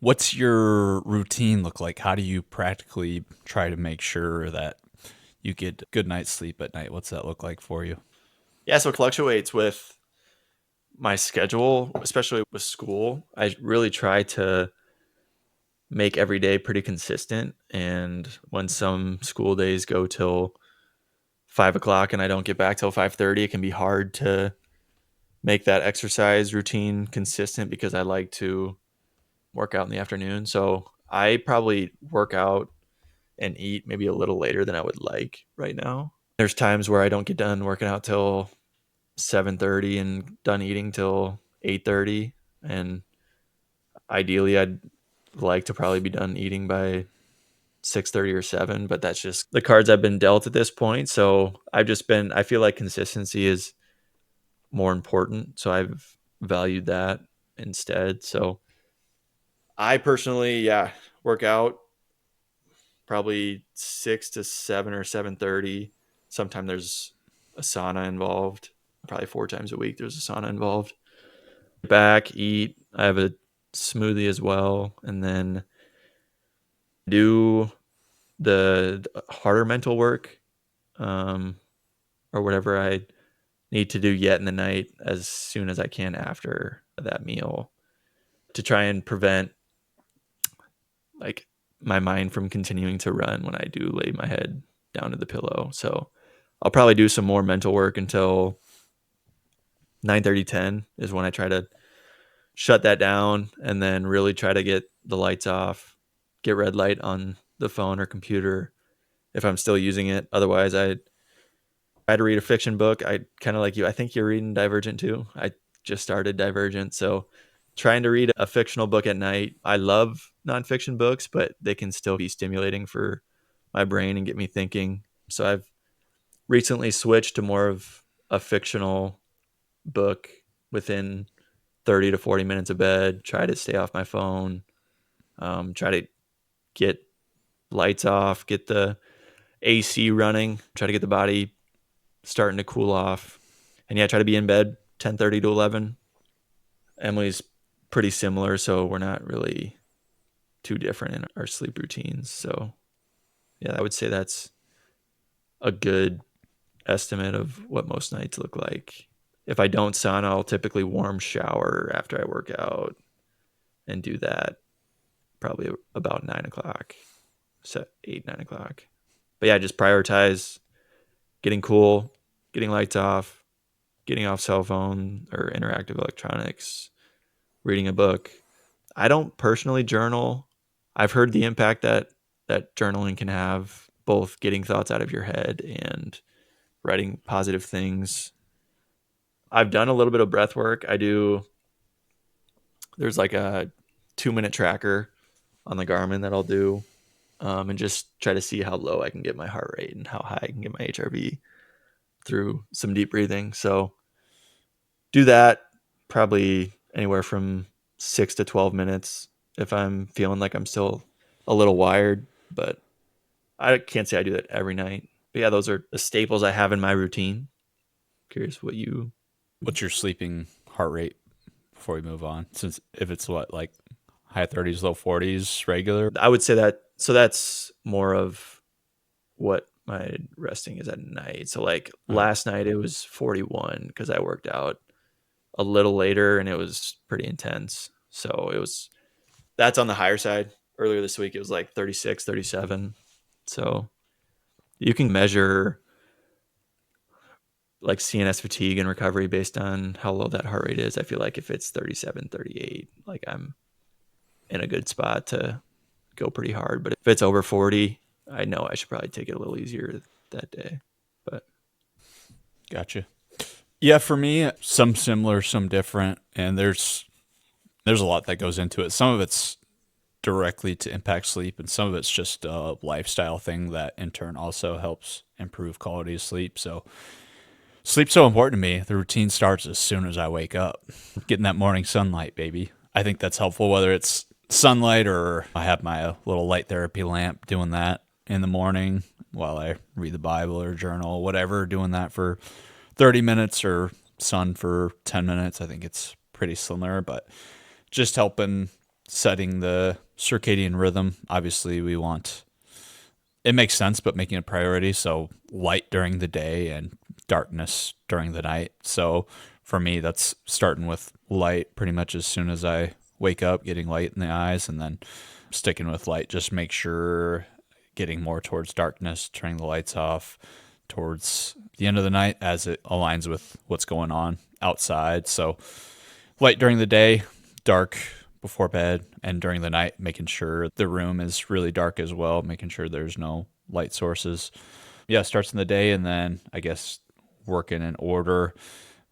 What's your routine look like? How do you practically try to make sure that you get good night's sleep at night? What's that look like for you? Yeah, so it fluctuates with my schedule, especially with school. I really try to make every day pretty consistent. And when some school days go till 5 o'clock and I don't get back till 5:30, it can be hard to make that exercise routine consistent because I like to work out in the afternoon. So I probably work out and eat maybe a little later than I would like right now. There's times where I don't get done working out till 7:30 and done eating till 8:30, and ideally I'd like to probably be done eating by 6:30 or 7, but that's just the cards I've been dealt at this point. So I feel like consistency is more important, so I've valued that instead. So I personally, yeah, work out probably 6 to 7 or 7:30. Sometimes there's a sauna involved. Probably 4 times a week there's a sauna involved. Back, eat. I have a smoothie as well, and then do the harder mental work, um, or whatever I need to do yet in the night as soon as I can after that meal to try and prevent like my mind from continuing to run when I do lay my head down to the pillow. So I'll probably do some more mental work until 9:30, 10 is when I try to shut that down and then really try to get the lights off, get red light on the phone or computer if I'm still using it. Otherwise, I try to read a fiction book. I kind of like you. I think you're reading Divergent too. I just started Divergent. So trying to read a fictional book at night. I love nonfiction books, but they can still be stimulating for my brain and get me thinking. So I've recently switched to more of a fictional book within 30 to 40 minutes of bed, try to stay off my phone, try to get lights off, get the AC running, try to get the body starting to cool off. And yeah, try to be in bed 10:30 to 11. Emily's pretty similar, so we're not really too different in our sleep routines. So yeah, I would say that's a good estimate of what most nights look like. If I don't sauna, I'll typically warm shower after I work out and do that probably about 9 o'clock, set 8, 9 o'clock. But yeah, just prioritize getting cool, getting lights off, getting off cell phone or interactive electronics, reading a book. I don't personally journal. I've heard the impact that journaling can have, both getting thoughts out of your head and writing positive things. I've done a little bit of breath work. There's like a 2-minute tracker on the Garmin that I'll do, and just try to see how low I can get my heart rate and how high I can get my HRV through some deep breathing. So do that probably anywhere from 6 to 12 minutes if I'm feeling like I'm still a little wired, but I can't say I do that every night. But yeah, those are the staples I have in my routine. Curious what you. What's your sleeping heart rate before we move on? Since if it's what, like high 30s, low 40s regular? I would say that. So that's more of what my resting is at night. So like Okay. last night it was 41 because I worked out a little later and it was pretty intense. So that's on the higher side. Earlier this week it was like 36, 37. So you can measure like CNS fatigue and recovery based on how low that heart rate is. I feel like if it's 37, 38, like I'm in a good spot to go pretty hard. But if it's over 40, I know I should probably take it a little easier that day. But Gotcha. Yeah, for me, some similar, some different, and there's a lot that goes into it. Some of it's directly to impact sleep, and some of it's just a lifestyle thing that in turn also helps improve quality of sleep. So sleep's so important to me. The routine starts as soon as I wake up, getting that morning sunlight, baby. I think that's helpful, whether it's sunlight or I have my little light therapy lamp, doing that in the morning while I read the Bible or journal, whatever, doing that for 30 minutes or sun for 10 minutes. I think it's pretty similar, but just helping setting the circadian rhythm. Obviously, it makes sense, but making a priority. So light during the day and darkness during the night. So for me, that's starting with light pretty much as soon as I wake up, getting light in the eyes, and then sticking with light. Just make sure getting more towards darkness, turning the lights off towards the end of the night as it aligns with what's going on outside. So light during the day, dark before bed, and during the night, making sure the room is really dark as well, making sure there's no light sources. Yeah, starts in the day, and then I guess working in order.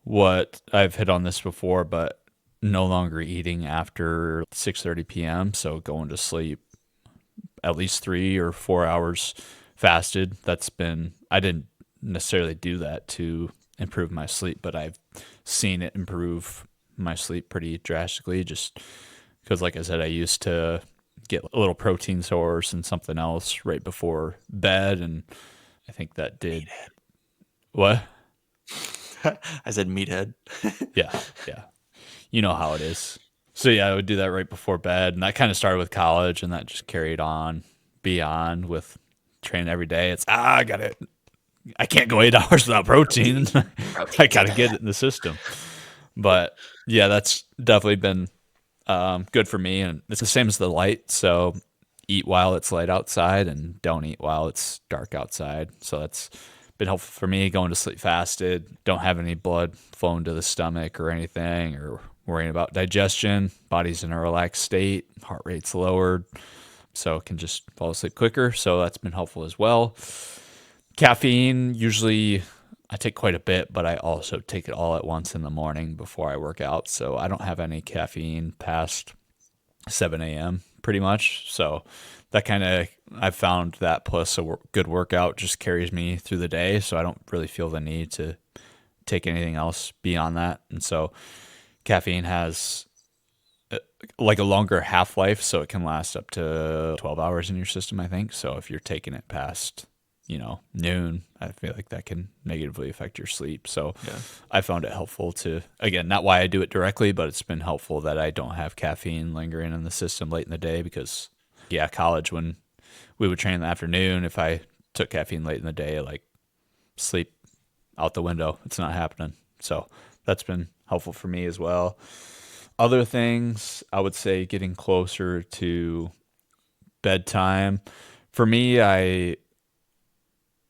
What I've hit on this before, but no longer eating after 6:30 p.m. So going to sleep at least 3 or 4 hours fasted. I didn't necessarily do that to improve my sleep, but I've seen it improve my sleep pretty drastically just because, like I said, I used to get a little protein source and something else right before bed, and I think that did. Meathead. What? I said meathead. Yeah, yeah. You know how it is. So yeah, I would do that right before bed, and that kind of started with college, and that just carried on beyond with training every day. I can't go 8 hours without protein. I gotta get it in the system. But yeah, that's definitely been good for me, and it's the same as the light. So eat while it's light outside, and don't eat while it's dark outside. So that's been helpful for me. Going to sleep fasted, don't have any blood flowing to the stomach or anything, or worrying about digestion. Body's in a relaxed state, heart rate's lowered, so it can just fall asleep quicker. So that's been helpful as well. Caffeine, usually I take quite a bit, but I also take it all at once in the morning before I work out. So I don't have any caffeine past 7 a.m. pretty much. So that I've found that plus a good workout just carries me through the day. So I don't really feel the need to take anything else beyond that. And so caffeine has like a longer half-life, so it can last up to 12 hours in your system, I think. So if you're taking it past noon, I feel like that can negatively affect your sleep. So Yeah. I found it helpful to, again, not why I do it directly, but it's been helpful that I don't have caffeine lingering in the system late in the day because, yeah, college, when we would train in the afternoon, if I took caffeine late in the day, like sleep out the window, it's not happening. So that's been helpful for me as well. Other things, I would say getting closer to bedtime. For me,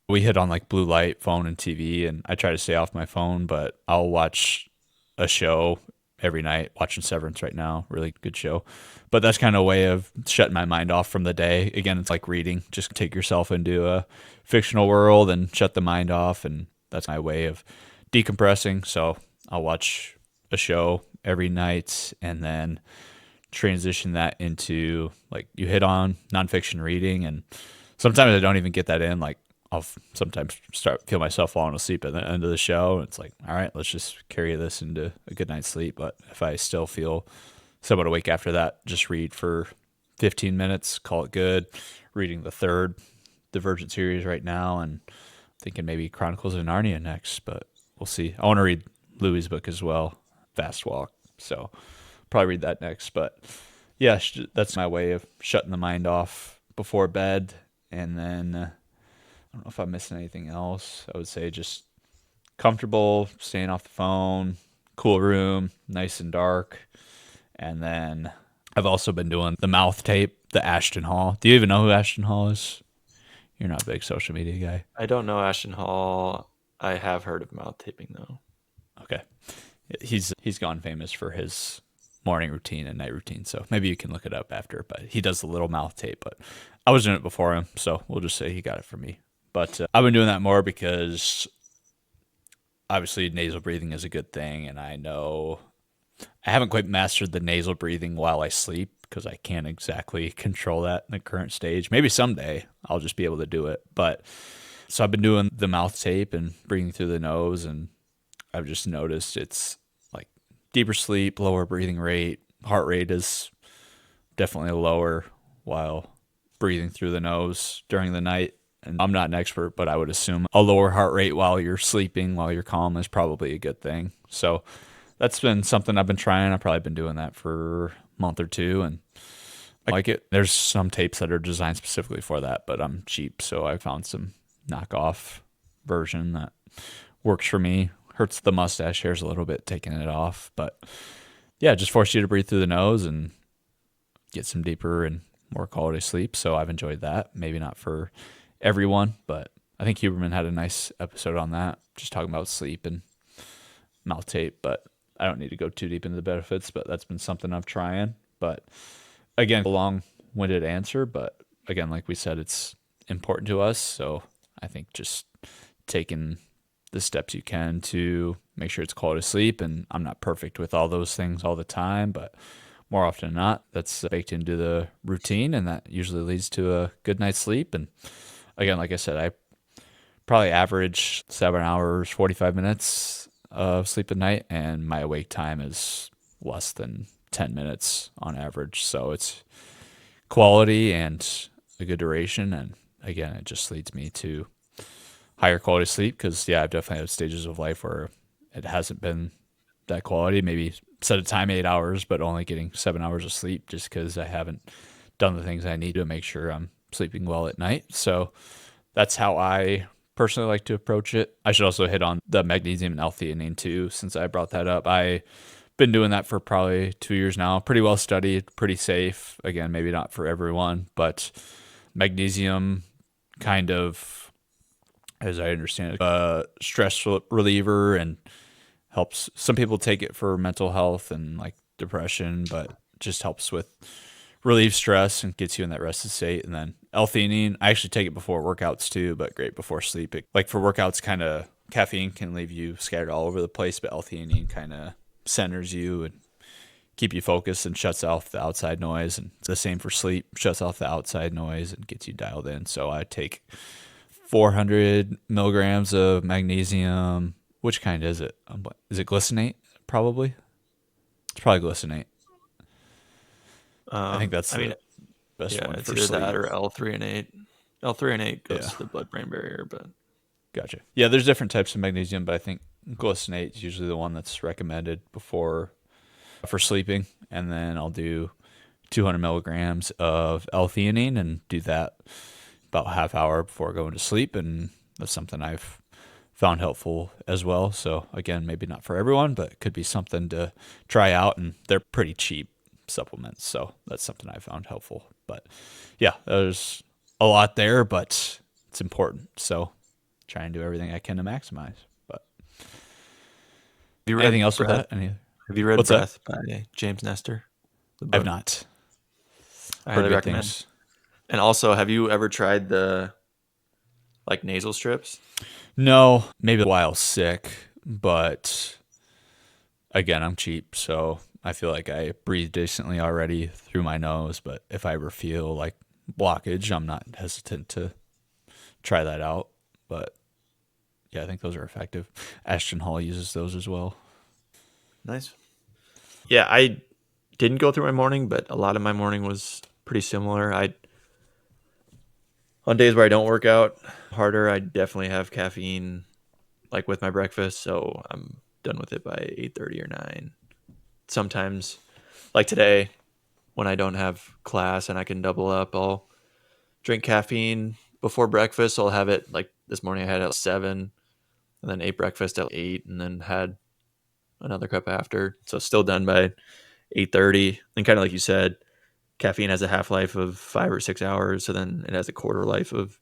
we hit on like blue light, phone, and TV, and I try to stay off my phone, but I'll watch a show every night. Watching Severance right now, really good show. But that's kind of a way of shutting my mind off from the day. Again, it's like reading. Just take yourself into a fictional world and shut the mind off, and that's my way of decompressing. So I'll watch a show every night and then transition that into, like you hit on, nonfiction reading. And sometimes I don't even get that in. Like I'll sometimes feel myself falling asleep at the end of the show. It's like, all right, let's just carry this into a good night's sleep. But if I still feel somewhat awake after that, just read for 15 minutes, call it good. Reading the third Divergent series right now, and thinking maybe Chronicles of Narnia next, but we'll see. I want to read Louis' book as well, Fast Walk. So probably read that next. But yeah, that's my way of shutting the mind off before bed. And then I don't know if I'm missing anything else. I would say just comfortable, staying off the phone, cool room, nice and dark. And then I've also been doing the mouth tape, the Ashton Hall. Do you even know who Ashton Hall is? You're not a big social media guy. I don't know Ashton Hall. I have heard of mouth taping though. Okay. He's gone famous for his morning routine and night routine, so maybe you can look it up after. But he does the little mouth tape, but I was doing it before him, so we'll just say he got it from me. But I've been doing that more because obviously nasal breathing is a good thing, and I know I haven't quite mastered the nasal breathing while I sleep because I can't exactly control that in the current stage. Maybe someday I'll just be able to do it. But so I've been doing the mouth tape and breathing through the nose, and I've just noticed it's like deeper sleep, lower breathing rate, heart rate is definitely lower while breathing through the nose during the night. And I'm not an expert, but I would assume a lower heart rate while you're sleeping, while you're calm, is probably a good thing. So that's been something I've been trying. I've probably been doing that for month or two, and I like it. There's some tapes that are designed specifically for that, but I'm cheap, so I found some knockoff version that works for me. Hurts the mustache hairs a little bit taking it off, but yeah, just force you to breathe through the nose and get some deeper and more quality sleep. So I've enjoyed that. Maybe not for everyone, but I think Huberman had a nice episode on that, just talking about sleep and mouth tape. But I don't need to go too deep into the benefits, but that's been something I'm trying. But again, a long-winded answer, but again, like we said, it's important to us. So I think just taking the steps you can to make sure it's quality sleep. And I'm not perfect with all those things all the time, but more often than not, that's baked into the routine, and that usually leads to a good night's sleep. And again, like I said, I probably average 7 hours, 45 minutes of sleep a night, and my awake time is less than 10 minutes on average. So it's quality and a good duration. And again, it just leads me to higher quality sleep because, yeah, I've definitely had stages of life where it hasn't been that quality. Maybe set a time 8 hours, but only getting 7 hours of sleep just because I haven't done the things I need to make sure I'm sleeping well at night. So that's how I personally like to approach it. I should also hit on the magnesium and L-theanine too, since I brought that up. I've been doing that for probably 2 years now. Pretty well studied, pretty safe. Again, maybe not for everyone, but magnesium kind of, as I understand it, a stress reliever and helps. Some people take it for mental health and like depression, but just helps with relieve stress and gets you in that rested state. And then L-theanine, I actually take it before workouts too, but great before sleep. Like for workouts, kind of caffeine can leave you scattered all over the place, but L-theanine kind of centers you and keep you focused and shuts off the outside noise. And it's the same for sleep, shuts off the outside noise and gets you dialed in. So I take 400 milligrams of magnesium. Which kind is it? Is it glycinate? Probably. It's probably glycinate. I think that's the best one it's for either sleep. that or L3 and 8. L3 and 8 goes Yeah. to the blood-brain barrier, but Gotcha. Yeah, there's different types of magnesium, but I think glycinate is usually the one that's recommended for sleeping. And then I'll do 200 milligrams of L-theanine and do that about a half hour before going to sleep. And that's something I've found helpful as well. So again, maybe not for everyone, but it could be something to try out. And they're pretty cheap supplements, so that's something I found helpful. But yeah, there's a lot there, but it's important. So try and do everything I can to maximize. But have you read anything else with Breath? that? Have you read What's that? Breath by James Nestor? The I've book. not. I Heard highly good recommend. things. And also, have you ever tried the like nasal strips? No, maybe while sick, but again, I'm cheap, so I feel like I breathe decently already through my nose. But if I ever feel like blockage, I'm not hesitant to try that out. But yeah, I think those are effective. Ashton Hall uses those as well. Nice. Yeah, I didn't go through my morning, but a lot of my morning was pretty similar. On days where I don't work out harder, I definitely have caffeine like with my breakfast, so I'm done with it by 8:30 or 9. Sometimes like today when I don't have class and I can double up, I'll drink caffeine before breakfast. I'll have it like this morning I had it at 7 and then ate breakfast at 8 and then had another cup after. So still done by 8:30. And kind of like you said, caffeine has a half-life of 5 or 6 hours, so then it has a quarter life of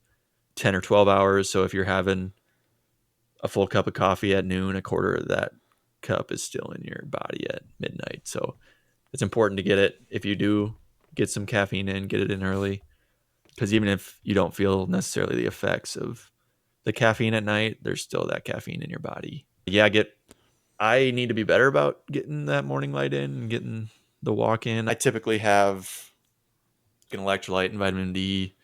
10 or 12 hours. So if you're having a full cup of coffee at noon, a quarter of that cup is still in your body at midnight. So it's important to get it. If you do get some caffeine in, get it in early, because even if you don't feel necessarily the effects of the caffeine at night, there's still that caffeine in your body. Yeah, I need to be better about getting that morning light in and getting the walk in. I typically have an electrolyte and vitamin D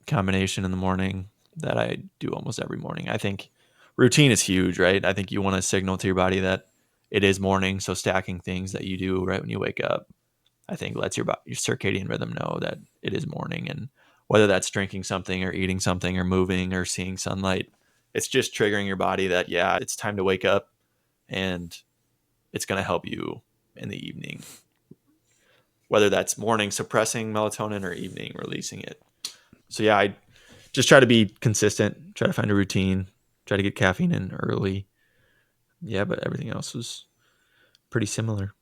combination in the morning that I do almost every morning. I think routine is huge, right? I think you want to signal to your body that it is morning. So stacking things that you do right when you wake up, I think lets your circadian rhythm know that it is morning. And whether that's drinking something or eating something or moving or seeing sunlight, it's just triggering your body that, yeah, it's time to wake up, and it's going to help you in the evening whether that's morning suppressing melatonin or evening releasing it. So yeah, I just try to be consistent, try to find a routine, try to get caffeine in early. Yeah, but everything else was pretty similar.